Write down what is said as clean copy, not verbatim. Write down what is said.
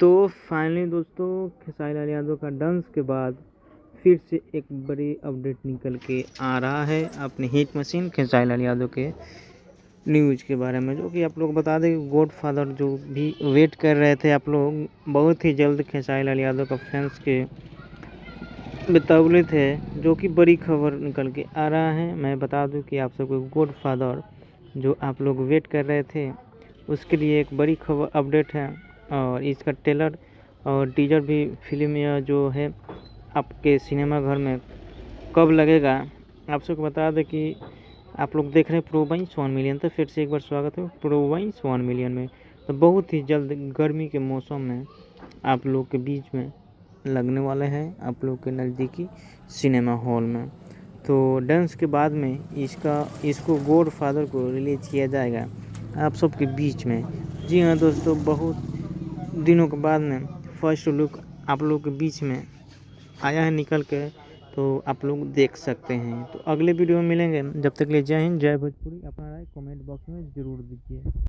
तो फाइनली दोस्तों खेसारी लाल यादव का डांस के बाद फिर से एक बड़ी अपडेट निकल के आ रहा है अपने हिट मशीन खेसारी लाल यादव के न्यूज़ के बारे में, जो कि आप लोग बता दें गॉड फादर जो भी वेट कर रहे थे आप लोग, बहुत ही जल्द खेसारी लाल यादव का फैंस के बेताबले थे, जो कि बड़ी खबर निकल के आ रहा है। मैं बता दूं कि आप सबको गॉड फादर जो आप लोग वेट कर रहे थे उसके लिए एक बड़ी खबर अपडेट है, और इसका ट्रेलर और टीजर भी फिल्म या जो है आपके सिनेमा घर में कब लगेगा। आप सबको बता दें कि आप लोग देख रहे हैं प्रोवाइंस 1 मिलियन, तो फिर से एक बार स्वागत है प्रोवाइंस 1 मिलियन में। तो बहुत ही जल्द गर्मी के मौसम में आप लोग के बीच में लगने वाले हैं आप लोग के नज़दीकी सिनेमा हॉल में। तो डांस के बाद में इसको गॉड फादर को रिलीज़ किया जाएगा आप सबके बीच में। जी हाँ दोस्तों, बहुत दिनों के बाद में फर्स्ट लुक आप लोग के बीच में आया है निकल के, तो आप लोग देख सकते हैं। तो अगले वीडियो में मिलेंगे, जब तक के लिए जय हिंद जय भोजपुरी। अपना राय कमेंट बॉक्स में ज़रूर दीजिए।